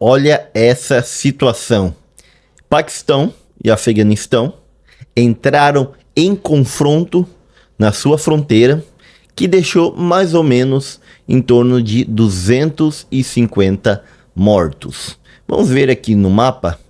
Olha essa situação. Paquistão e Afeganistão entraram em confronto na sua fronteira, que deixou mais ou menos em torno de 250 mortos. Vamos ver aqui no mapa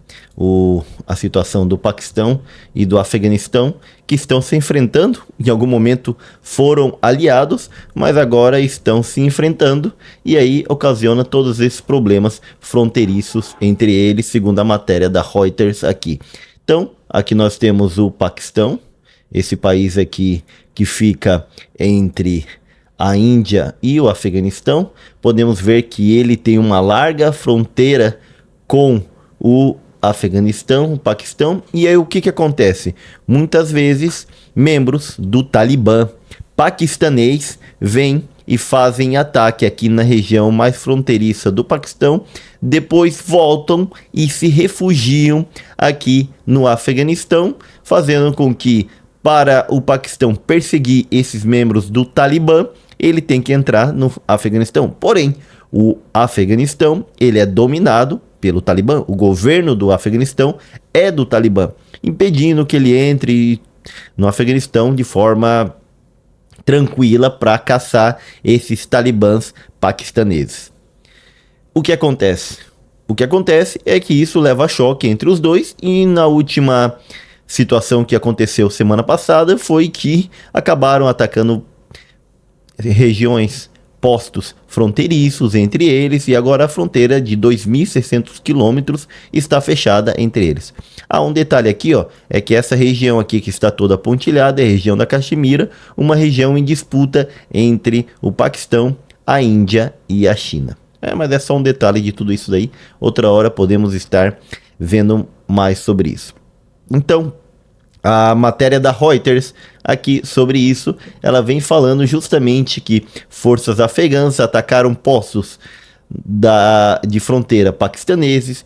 a situação do Paquistão e do Afeganistão, que estão se enfrentando. Em algum momento foram aliados, mas agora estão se enfrentando, e aí ocasiona todos esses problemas fronteiriços entre eles, segundo a matéria da Reuters aqui. Então, aqui nós temos o Paquistão, esse país aqui que fica entre a Índia e o Afeganistão. Podemos ver que ele tem uma larga fronteira com o Afeganistão, o Paquistão. E aí o que acontece? Muitas vezes membros do Talibã paquistanês vêm e fazem ataque aqui na região mais fronteiriça do Paquistão, depois voltam e se refugiam aqui no Afeganistão, fazendo com que, para o Paquistão perseguir esses membros do Talibã, ele tem que entrar no Afeganistão. Porém, o Afeganistão, ele é dominado pelo Talibã. O governo do Afeganistão é do Talibã, impedindo que ele entre no Afeganistão de forma tranquila para caçar esses talibãs paquistaneses. O que acontece? O que acontece é que isso leva a choque entre os dois, e na última situação que aconteceu semana passada foi que acabaram atacando regiões, postos fronteiriços entre eles, e agora a fronteira de 2.600 quilômetros está fechada entre eles. Há um detalhe aqui, ó, é que essa região aqui que está toda pontilhada é a região da Caxemira, uma região em disputa entre o Paquistão, a Índia e a China. Mas é só um detalhe de tudo isso daí. Outra hora podemos estar vendo mais sobre isso. Então, a matéria da Reuters aqui sobre isso, ela vem falando justamente que forças afegãs atacaram postos de fronteira paquistaneses.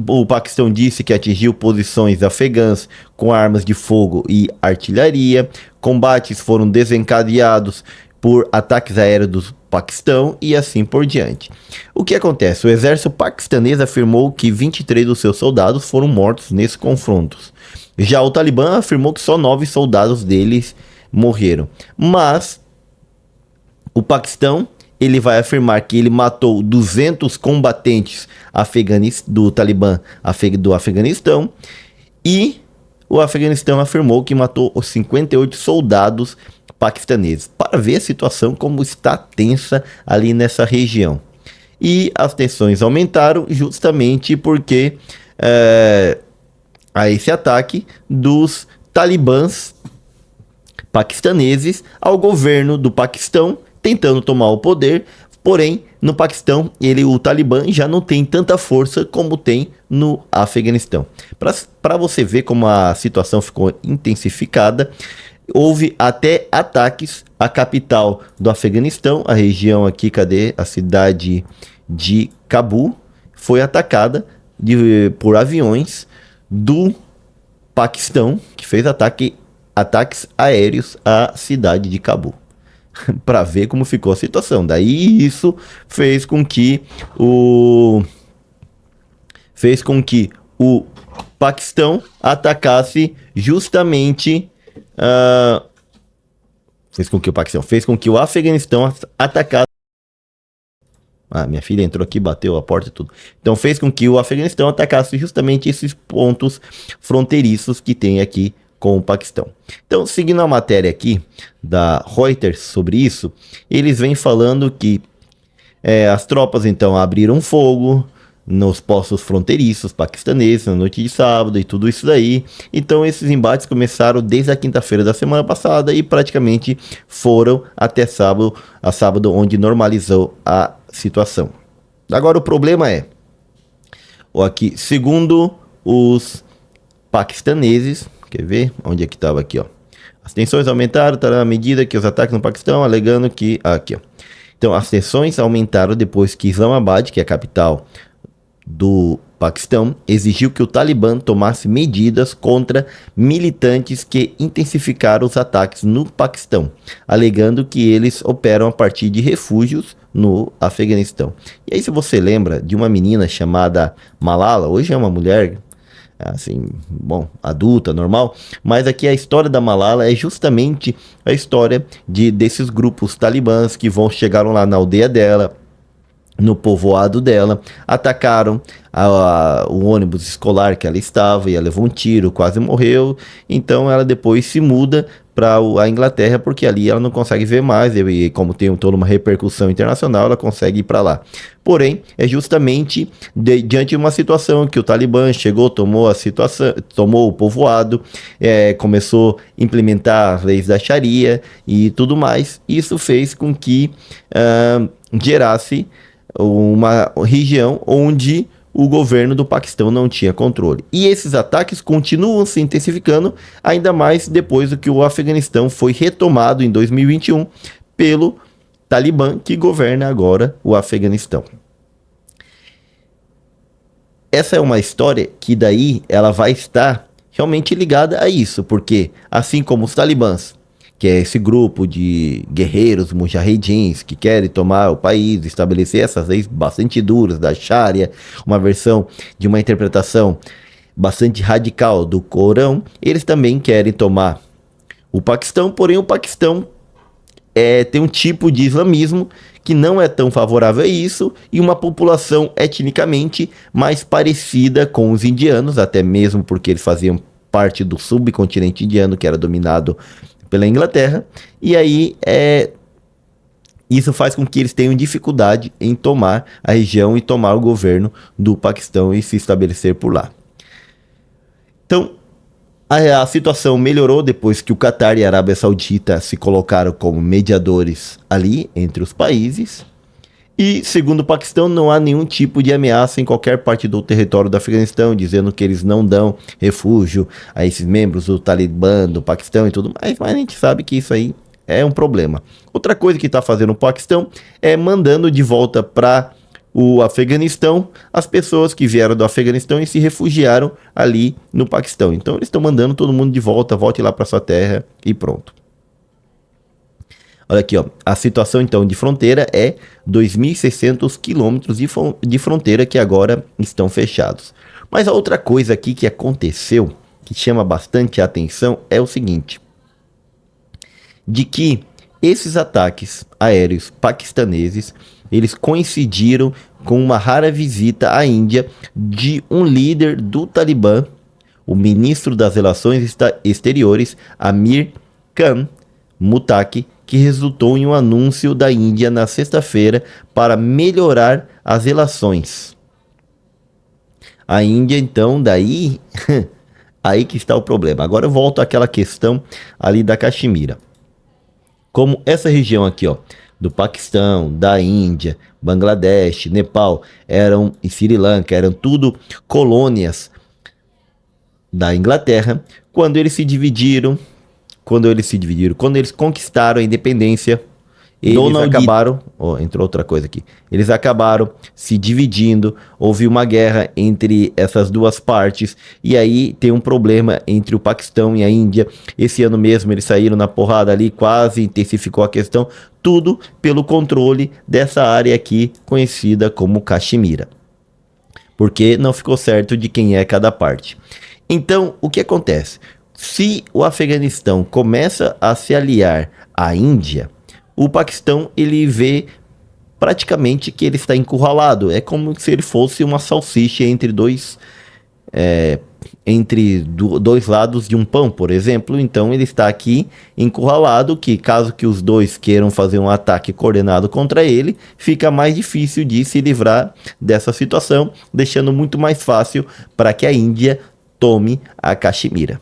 O Paquistão disse que atingiu posições afegãs com armas de fogo e artilharia. Combates foram desencadeados por ataques aéreos do Paquistão e assim por diante. O que acontece? O exército paquistanês afirmou que 23 dos seus soldados foram mortos nesses confrontos. Já o Talibã afirmou que só 9 soldados deles morreram. Mas o Paquistão, ele vai afirmar que ele matou 200 combatentes do Talibã do Afeganistão, e o Afeganistão afirmou que matou os 58 soldados paquistaneses, para ver a situação como está tensa ali nessa região. E as tensões aumentaram justamente porque a esse ataque dos talibãs paquistaneses ao governo do Paquistão, tentando tomar o poder. Porém, no Paquistão, o Talibã já não tem tanta força como tem no Afeganistão. Para você ver como a situação ficou intensificada, houve até ataques à capital do Afeganistão, a região aqui, cadê? A cidade de Cabul foi atacada por aviões do Paquistão, que fez ataques aéreos à cidade de Cabul. Para ver como ficou a situação. Daí isso fez com que o Paquistão atacasse justamente fez com que o Afeganistão atacasse. Minha filha entrou aqui, bateu a porta e tudo. Então fez com que o Afeganistão atacasse justamente esses pontos fronteiriços que tem aqui com o Paquistão. Então, seguindo a matéria aqui da Reuters sobre isso, eles vêm falando que as tropas então abriram fogo nos postos fronteiriços paquistaneses na noite de sábado e tudo isso daí. Então esses embates começaram desde a quinta-feira da semana passada e praticamente foram até sábado, onde normalizou a situação. Agora o problema aqui, segundo os paquistaneses, quer ver? Onde é que estava aqui, ó? As tensões aumentaram à medida que os ataques no Paquistão, alegando que aqui, ó. Então as tensões aumentaram depois que Islamabad, que é a capital do Paquistão, exigiu que o Talibã tomasse medidas contra militantes que intensificaram os ataques no Paquistão, alegando que eles operam a partir de refúgios no Afeganistão. E aí, se você lembra de uma menina chamada Malala, hoje é uma mulher, assim, bom, adulta, normal, mas aqui a história da Malala é justamente a história desses grupos talibãs que chegaram lá na aldeia dela, no povoado dela, atacaram o ônibus escolar que ela estava e ela levou um tiro, quase morreu. Então ela depois se muda para a Inglaterra, porque ali ela não consegue ver mais, e como tem toda uma repercussão internacional, ela consegue ir para lá. Porém, é justamente diante de uma situação que o Talibã chegou, tomou a situação, tomou o povoado, começou a implementar as leis da Sharia e tudo mais. Isso fez com que gerasse uma região onde o governo do Paquistão não tinha controle. E esses ataques continuam se intensificando, ainda mais depois do que o Afeganistão foi retomado em 2021 pelo Talibã, que governa agora o Afeganistão. Essa é uma história que daí ela vai estar realmente ligada a isso, porque assim como os talibãs, que é esse grupo de guerreiros mujahedins que querem tomar o país, estabelecer essas leis bastante duras da Sharia, uma versão de uma interpretação bastante radical do Corão, eles também querem tomar o Paquistão, porém o Paquistão tem um tipo de islamismo que não é tão favorável a isso e uma população etnicamente mais parecida com os indianos, até mesmo porque eles faziam parte do subcontinente indiano que era dominado pela Inglaterra, e aí isso faz com que eles tenham dificuldade em tomar a região e tomar o governo do Paquistão e se estabelecer por lá. Então, a situação melhorou depois que o Catar e a Arábia Saudita se colocaram como mediadores ali entre os países. E, segundo o Paquistão, não há nenhum tipo de ameaça em qualquer parte do território do Afeganistão, dizendo que eles não dão refúgio a esses membros do Talibã, do Paquistão e tudo mais, mas a gente sabe que isso aí é um problema. Outra coisa que está fazendo o Paquistão é mandando de volta para o Afeganistão as pessoas que vieram do Afeganistão e se refugiaram ali no Paquistão. Então eles estão mandando todo mundo de volta, volte lá para sua terra e pronto. Olha aqui, ó. A situação então de fronteira é 2.600 quilômetros de fronteira que agora estão fechados. Mas a outra coisa aqui que aconteceu, que chama bastante a atenção, é o seguinte: de que esses ataques aéreos paquistaneses, eles coincidiram com uma rara visita à Índia de um líder do Talibã, o ministro das Relações Exteriores, Amir Khan Muttaqi, que resultou em um anúncio da Índia na sexta-feira para melhorar as relações. A Índia, então, daí, aí que está o problema. Agora eu volto àquela questão ali da Caxemira. Como essa região aqui, ó, do Paquistão, da Índia, Bangladesh, Nepal, e Sri Lanka, eram tudo colônias da Inglaterra, quando eles conquistaram a independência, entrou outra coisa aqui. Eles acabaram se dividindo, houve uma guerra entre essas duas partes, e aí tem um problema entre o Paquistão e a Índia. Esse ano mesmo eles saíram na porrada ali, quase intensificou a questão, tudo pelo controle dessa área aqui, conhecida como Caxemira. Porque não ficou certo de quem é cada parte. Então, o que acontece? Se o Afeganistão começa a se aliar à Índia, o Paquistão ele vê praticamente que ele está encurralado. É como se ele fosse uma salsicha entre dois lados de um pão, por exemplo. Então ele está aqui encurralado, que caso que os dois queiram fazer um ataque coordenado contra ele, fica mais difícil de se livrar dessa situação, deixando muito mais fácil para que a Índia tome a Caxemira.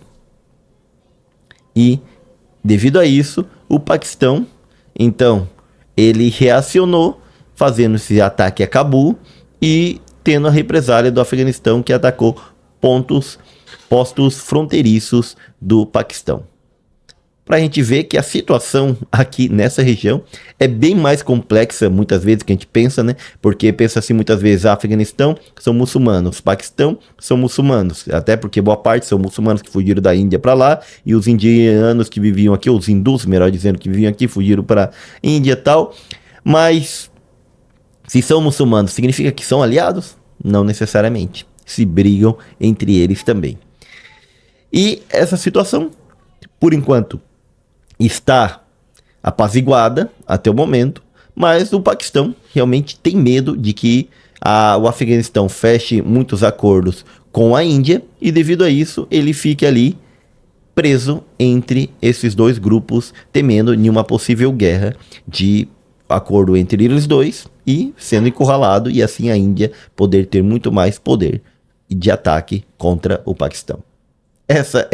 E, devido a isso, o Paquistão, então, ele reacionou, fazendo esse ataque a Cabul e tendo a represália do Afeganistão, que atacou postos fronteiriços do Paquistão. Para a gente ver que a situação aqui nessa região é bem mais complexa, muitas vezes, que a gente pensa, né? Porque pensa assim, muitas vezes, Afeganistão são muçulmanos, Paquistão são muçulmanos, até porque boa parte são muçulmanos que fugiram da Índia para lá, e os indianos que viviam aqui, os hindus, melhor dizendo, que viviam aqui, fugiram para a Índia e tal. Mas Se são muçulmanos, significa que são aliados? Não necessariamente. Se brigam entre eles também. E essa situação, por enquanto, está apaziguada até o momento, mas o Paquistão realmente tem medo de que o Afeganistão feche muitos acordos com a Índia e, devido a isso, ele fique ali preso entre esses dois grupos, temendo nenhuma possível guerra de acordo entre eles dois e sendo encurralado, e assim a Índia poder ter muito mais poder de ataque contra o Paquistão. Essa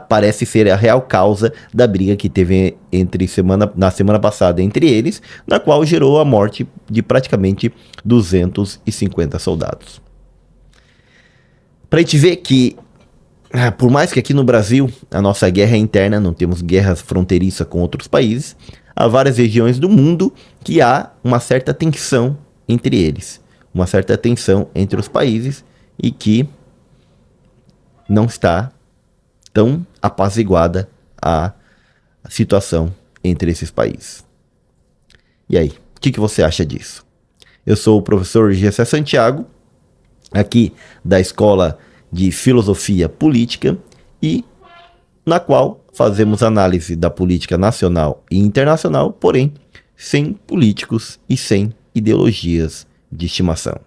parece ser a real causa da briga que teve na semana passada entre eles, na qual gerou a morte de praticamente 250 soldados. Para a gente ver que, por mais que aqui no Brasil a nossa guerra é interna, não temos guerra fronteiriça com outros países, há várias regiões do mundo que há uma certa tensão entre eles, uma certa tensão entre os países e que não está tão apaziguada a situação entre esses países. E aí, o que você acha disso? Eu sou o professor Gessé Santiago, aqui da Escola de Filosofia Política, e na qual fazemos análise da política nacional e internacional, porém sem políticos e sem ideologias de estimação.